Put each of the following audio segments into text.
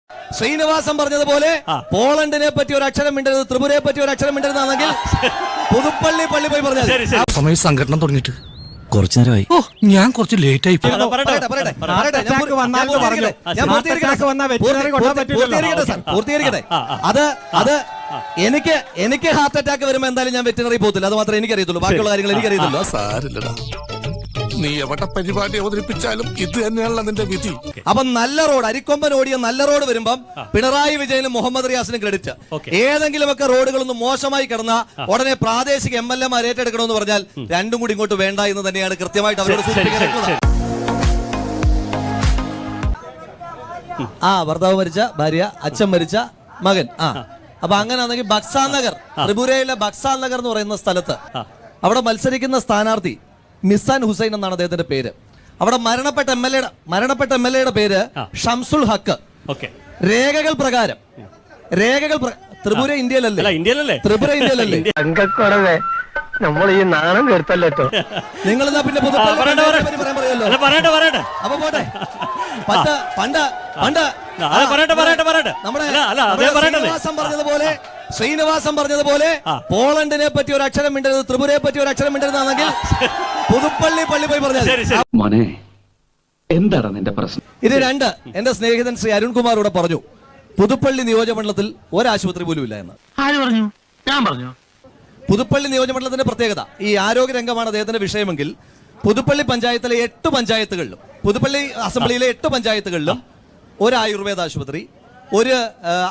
ശ്രീനിവാസൻ പറഞ്ഞതുപോലെ പോളണ്ടിനെ പറ്റി ഒരു അക്ഷരം മിണ്ടരുത്, ത്രിപുരയെ പറ്റി ഒരു അക്ഷരം മിണ്ടരുതാണെങ്കിൽ പുതുപ്പള്ളി പള്ളി പോയി പറഞ്ഞാൽ സമയം സംഘടന തുടങ്ങിയിട്ട് കുറച്ചു നേരമായി. ഓ, ഞാൻ കുറച്ച് ലേറ്റ് ആയി. പൂർത്തീകരിക്കട്ടെ. അത് എനിക്ക് ഹാർട്ട് അറ്റാക്ക് വരുമ്പോ എന്തായാലും ഞാൻ വെറ്റിനറി പോകത്തില്ല. അത് മാത്രമേ എനിക്കറിയത്തുള്ളൂ, ബാക്കിയുള്ള കാര്യങ്ങൾ എനിക്കറിയത്തുള്ളൂ. നീ എവിടെ പരിപാടി അവതരിപ്പിച്ചാലും ഇത് തന്നെയാണല്ലോ നിന്റെ വിധി. അപ്പൊ നല്ല റോഡ്, അരിക്കൊമ്പൻ ഓടിയ നല്ല റോഡ് വരുമ്പം പിണറായി വിജയനും മുഹമ്മദ് റിയാസിനും ക്രെഡിറ്റ്. ഏതെങ്കിലുമൊക്കെ റോഡുകളൊന്ന് മോശമായി കിടന്ന ഉടനെ പ്രാദേശിക MLA-മാർ ഏറ്റെടുക്കണമെന്ന് പറഞ്ഞാൽ രണ്ടും കൂടി ഇങ്ങോട്ട് വേണ്ട എന്ന് തന്നെയാണ് കൃത്യമായിട്ട് അവരോട് സൂചിപ്പിക്കുന്നത്. ഭർത്താവ് മരിച്ച ഭാര്യ, അച്ഛൻ മരിച്ച മകൻ. അപ്പൊ അങ്ങനെയാണെങ്കിൽ ബക്സാർ നഗർ, ത്രിപുരയിലെ ബക്സാർ നഗർ എന്ന് പറയുന്ന സ്ഥലത്ത് അവിടെ മത്സരിക്കുന്ന സ്ഥാനാർത്ഥി മിസാൻ ഹുസൈൻ എന്നാണ് അദ്ദേഹത്തിന്റെ പേര്. അവിടെ മരണപ്പെട്ട MLA-യുടെ പേര് ഷംസുൽ ഹക്ക്. രേഖകൾ പ്രകാരം ത്രിപുര ഇന്ത്യയിലല്ലേ? ത്രിപുര ഇന്ത്യയിലല്ലേ? നമ്മൾ ഈ നാണം കേട്ടല്ലോ. നിങ്ങൾ എന്നാ പിന്നെ അപ്പൊ പോട്ടെ. ശ്രീനിവാസൻ പറഞ്ഞതുപോലെ പോളണ്ടിനെ പറ്റി ഒരു അക്ഷരം മിണ്ടരുത്, ത്രിപുരയെ പറ്റി ഒരു അക്ഷരം മിണ്ടരുതാണെങ്കിൽ പുതുപ്പള്ളി പള്ളി പോയി പറഞ്ഞാൽ എന്താണ് നിന്റെ പ്രശ്നം? ഇത് രണ്ട്. എന്റെ സ്നേഹിതൻ ശ്രീ അരുൺകുമാർ ഇവിടെ പറഞ്ഞു പുതുപ്പള്ളി നിയോജകമണ്ഡലത്തിൽ ഒരാശുപത്രി പോലും ഇല്ല എന്ന്. ആര് പറഞ്ഞു? ഞാൻ പറഞ്ഞു. പുതുപ്പള്ളി നിയോജകമണ്ഡലത്തിന്റെ പ്രത്യേകത ഈ ആരോഗ്യ രംഗമാണ് അദ്ദേഹത്തിന്റെ വിഷയമെങ്കിൽ പുതുപ്പള്ളി പഞ്ചായത്തിലെ 8 പഞ്ചായത്തുകളിലും പുതുപ്പള്ളി അസംബ്ലിയിലെ 8 പഞ്ചായത്തുകളിലും ഒരു ആയുർവേദ ആശുപത്രി, ഒരു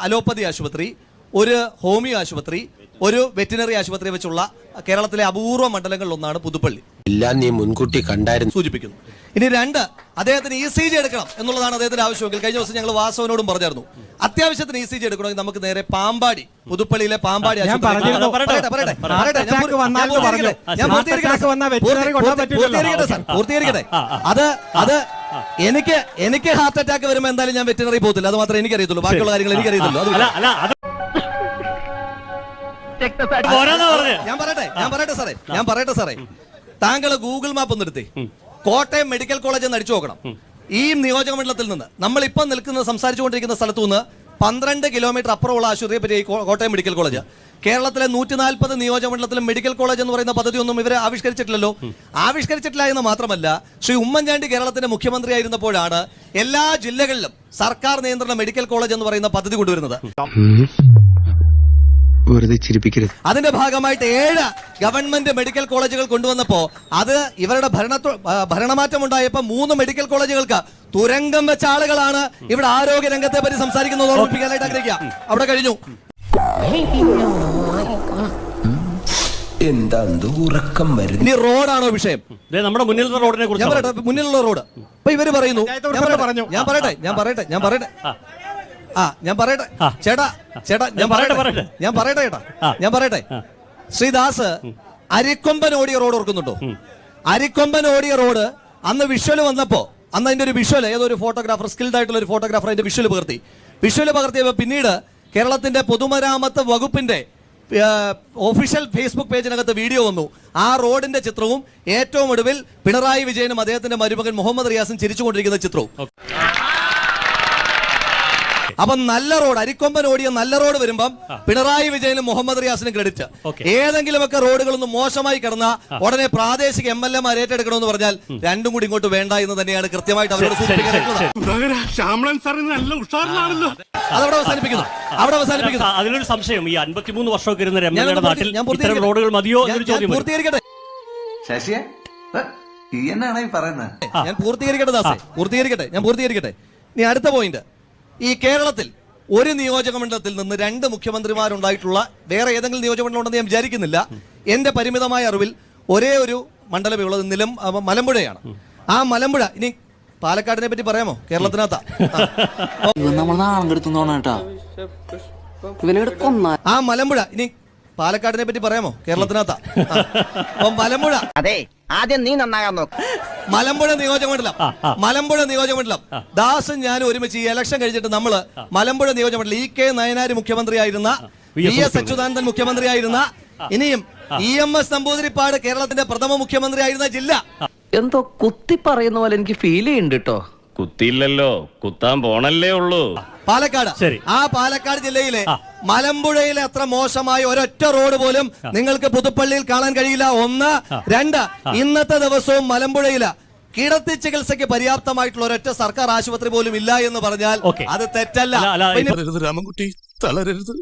അലോപ്പതി ആശുപത്രി, ഒരു ഹോമിയോ ആശുപത്രി, ഒരു വെറ്റിനറി ആശുപത്രി വെച്ചുള്ള കേരളത്തിലെ അപൂർവ മണ്ഡലങ്ങളിൽ ഒന്നാണ് പുതുപ്പള്ളി. എല്ലാം നീ മുൻകൂട്ടി കണ്ടായിരുന്നു സൂചിപ്പിക്കുന്നു. ഇനി രണ്ട്, അദ്ദേഹത്തിന് ECG എടുക്കണം എന്നുള്ളതാണ് അദ്ദേഹത്തിന്റെ ആവശ്യമെങ്കിൽ കഴിഞ്ഞ ദിവസം ഞങ്ങൾ വാസവനോടും പറഞ്ഞായിരുന്നു അത്യാവശ്യത്തിന് ECG എടുക്കണമെങ്കിൽ നമുക്ക് നേരെ പാമ്പാടി, പുതുപ്പള്ളിയിലെ പാമ്പാടി പൂർത്തീകരിക്കട്ടെ. അത് എനിക്ക് ഹാർട്ട് അറ്റാക്ക് വരുമ്പോ എന്തായാലും ഞാൻ വെറ്റിനറി പോകത്തില്ല. അത് മാത്രമേ എനിക്കറിയത്തുള്ളൂ, ബാക്കിയുള്ള കാര്യങ്ങൾ എനിക്കറിയത്തുള്ളൂ. ഞാൻ പറയട്ടെ സാറേ, താങ്കൾ ഗൂഗിൾ മാപ്പ് ഒന്ന് എടുത്തേ, കോട്ടയം മെഡിക്കൽ കോളേജ് എന്ന് അടിച്ചു നോക്കണം. ഈ നിയോജക മണ്ഡലത്തിൽ നിന്ന് നമ്മളിപ്പം സംസാരിച്ചുകൊണ്ടിരിക്കുന്ന സ്ഥലത്തു നിന്ന് 12 കിലോമീറ്റർ അപ്പുറമുള്ള ആശുപത്രിയെ പറ്റി കോട്ടയം മെഡിക്കൽ കോളേജ്. കേരളത്തിലെ 140 നിയോജക മണ്ഡലത്തിലും മെഡിക്കൽ കോളേജ് എന്ന് പറയുന്ന പദ്ധതി ഒന്നും ഇവരെ ആവിഷ്കരിച്ചിട്ടില്ലല്ലോ. ആവിഷ്കരിച്ചിട്ടില്ല എന്ന് മാത്രമല്ല, ശ്രീ ഉമ്മൻചാണ്ടി കേരളത്തിന്റെ മുഖ്യമന്ത്രി ആയിരുന്നപ്പോഴാണ് എല്ലാ ജില്ലകളിലും സർക്കാർ നിയന്ത്രണ മെഡിക്കൽ കോളേജ് എന്ന് പറയുന്ന പദ്ധതി കൊണ്ടുവരുന്നത്. അതിന്റെ ഭാഗമായിട്ട് 7 ഗവൺമെന്റ് മെഡിക്കൽ കോളേജുകൾ കൊണ്ടുവന്നപ്പോ അത് ഇവരുടെ ഭരണമാറ്റം ഉണ്ടായപ്പോ 3 മെഡിക്കൽ കോളേജുകൾക്ക് തുരങ്കം വെച്ച ആളുകളാണ് ഇവിടെ ആരോഗ്യ രംഗത്തെ പറ്റി സംസാരിക്കുന്നത് ഓർമ്മിപ്പിക്കാനായിട്ട് ആഗ്രഹിക്കുക. അവിടെ കഴിഞ്ഞു. എന്താ ഉറക്കം വരുന്നു? ഇനി റോഡാണോ വിഷയം? നമ്മുടെ മുന്നിലുള്ള റോഡിനെ കുറിച്ച് ഞാൻ പറയട്ടെ. മുന്നിലുള്ള റോഡ് ഇപ്പൊ ഇവര് പറയുന്നു. ഞാൻ പറയട്ടെ ശ്രീദാസ്, അരിക്കൊമ്പൻ ഓടിയ റോഡ് ഓർക്കുന്നുണ്ടോ? അരിക്കൊമ്പൻ ഓടിയ റോഡ് അന്ന് വിഷ്വൽ വന്നപ്പോ അന്ന് അതിന്റെ ഒരു വിഷ്വൽ ഏതൊരു ഫോട്ടോഗ്രാഫർ, സ്കിൽഡ് ആയിട്ടുള്ള ഒരു ഫോട്ടോഗ്രാഫർ അതിന്റെ വിഷ്വൽ പകർത്തിയപ്പോ പിന്നീട് കേരളത്തിന്റെ പൊതുമരാമത്ത് വകുപ്പിന്റെ ഒഫീഷ്യൽ ഫേസ്ബുക്ക് പേജിനകത്ത് വീഡിയോ വന്നു. ആ റോഡിന്റെ ചിത്രവും ഏറ്റവും ഒടുവിൽ പിണറായി വിജയനും അദ്ദേഹത്തിന്റെ മരുമകൻ മുഹമ്മദ് റിയാസും ചിരിച്ചുകൊണ്ടിരിക്കുന്ന ചിത്രവും. അപ്പൊ നല്ല റോഡ്, അരിക്കൊമ്പൻ ഓടിയ നല്ല റോഡ് വരുമ്പം പിണറായി വിജയനും മുഹമ്മദ് റിയാസിനും ക്രെഡിറ്റ്. ഏതെങ്കിലുമൊക്കെ റോഡുകളൊന്ന് മോശമായി കിടന്ന ഉടനെ പ്രാദേശിക MLA-മാർ ഏറ്റെടുക്കണമെന്ന് പറഞ്ഞാൽ രണ്ടും കൂടി ഇങ്ങോട്ട് വേണ്ട എന്ന് തന്നെയാണ് കൃത്യമായിട്ട് അവരോട് സൂചിപ്പിക്കുന്നത്. അതവിടെ അവസാനിപ്പിക്കുന്നു. അതിലൊരു സംശയം, ഈ 53 വർഷമൊക്കെ ഇരുന്ന MLA-യുടെ നാട്ടിൽ ഇത്തരം റോഡുകൾ മതിയോ എന്നൊരു ചോദ്യം. പൂർത്തീകരിക്കട്ടെ. ഞാൻ പൂർത്തീകരിക്കട്ടെ. ഇനി അടുത്ത പോയിന്റ്, ഈ കേരളത്തിൽ ഒരു നിയോജക മണ്ഡലത്തിൽ നിന്ന് 2 മുഖ്യമന്ത്രിമാരുണ്ടായിട്ടുള്ള വേറെ ഏതെങ്കിലും നിയോജകമണ്ഡലം ഉണ്ടെന്ന് ഞാൻ വിചാരിക്കുന്നില്ല. എന്റെ പരിമിതമായ അറിവിൽ ഒരേ ഒരു മണ്ഡലമേ ഉള്ളത് മലമ്പുഴയാണ്. ആ മലമ്പുഴ, ഇനി പാലക്കാടിനെ പറ്റി പറയാമോ? കേരളത്തിനകത്താ ആ മലമ്പുഴ, ഇനി പാലക്കാടിനെ പറ്റി പറയാമോ? കേരളത്തിനകത്താ മലമ്പുഴ. അതെ, ആദ്യം നീ നന്നാകാൻ നോക്ക്. മലമ്പുഴ നിയോജകമണ്ഡലം ദാസും ഞാനും ഒരുമിച്ച് ഈ ഇലക്ഷൻ കഴിഞ്ഞിട്ട് നമ്മള് മലമ്പുഴ നിയോജകമണ്ഡലം EK നയനാർ മുഖ്യമന്ത്രിയായിരുന്ന, VS അച്യുതാനന്ദൻ മുഖ്യമന്ത്രിയായിരുന്ന, ഇനിയും EMS നമ്പൂതിരിപ്പാട് കേരളത്തിന്റെ പ്രഥമ മുഖ്യമന്ത്രിയായിരുന്ന ജില്ല. എന്തോ കുത്തി പറയുന്ന പോലെ എനിക്ക് ഫീൽ ചെയ്യുന്നുണ്ട് കേട്ടോ. കുത്തിയില്ലല്ലോ, കുത്താൻ പോണല്ലേ ഉള്ളൂ. പാലക്കാട്. ശരി. ആ പാലക്കാട് ജില്ലയിലെ മലമ്പുഴയിലെ അത്ര മോശമായ ഒരൊറ്റ റോഡ് പോലും നിങ്ങൾക്ക് പുതുപ്പള്ളിയിൽ കാണാൻ കഴിയില്ല. ഒന്ന്. രണ്ട്, ഇന്നത്തെ ദിവസവും മലമ്പുഴയില് കിടത്തി ചികിത്സയ്ക്ക് പര്യാപ്തമായിട്ടുള്ള ഒരൊറ്റ സർക്കാർ ആശുപത്രി പോലും ഇല്ല എന്ന് പറഞ്ഞാൽ അത് തെറ്റല്ല. തളരരുത് രാമൻകുട്ടി, തളരരുത്.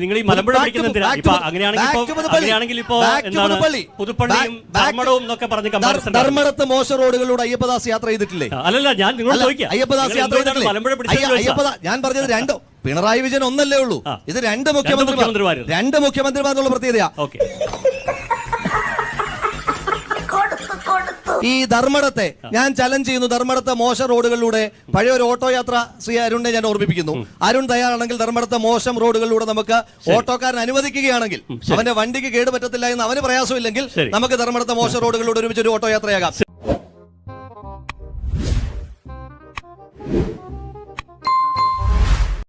നിങ്ങൾ ഈ മലമ്പുഴ പിടിക്കുന്ന അങ്ങനെയാണെങ്കിൽ ഇപ്പോ എന്താണ് പുതുപ്പള്ളിയും ധർമ്മടവും എന്നൊക്കെ പറഞ്ഞ് കമ്പാരിസൺ. ധർമ്മടത്ത് മോശം റോഡുകളിലൂടെ അയ്യപ്പദാസ് യാത്ര ചെയ്തിട്ടില്ലേ? അല്ലല്ല, ഞാൻ നിങ്ങളോട് ചോദിക്കാം, അയ്യപ്പദാസ് യാത്ര ചെയ്തിട്ടില്ലേ? ഞാൻ പറഞ്ഞത് രണ്ടോ, പിണറായി വിജയൻ ഒന്നല്ലേ ഉള്ളൂ, ഇത് രണ്ട് മുഖ്യമന്ത്രിമാരുള്ള പ്രത്യേകതയാ. ഓക്കെ. ഈ ധർമ്മടത്തെ ഞാൻ ചലഞ്ച് ചെയ്യുന്നു. ധർമ്മടത്തെ മോശം റോഡുകളിലൂടെ പഴയ ഒരു ഓട്ടോ യാത്ര ശ്രീ അരുണിനെ ഞാൻ ഓർമ്മിപ്പിക്കുന്നു. അരുൺ തയ്യാറാണെങ്കിൽ ധർമ്മടത്തെ മോശം റോഡുകളിലൂടെ നമുക്ക് ഓട്ടോക്കാരൻ അനുവദിക്കുകയാണെങ്കിൽ, അവന്റെ വണ്ടിക്ക് കേടുപറ്റത്തില്ല എന്ന് അവന് പ്രയാസമില്ലെങ്കിൽ, നമുക്ക് ധർമ്മടത്തെ മോശം റോഡുകളിലൂടെ ഒരുമിച്ച് ഒരു ഓട്ടോ യാത്രയാകാം.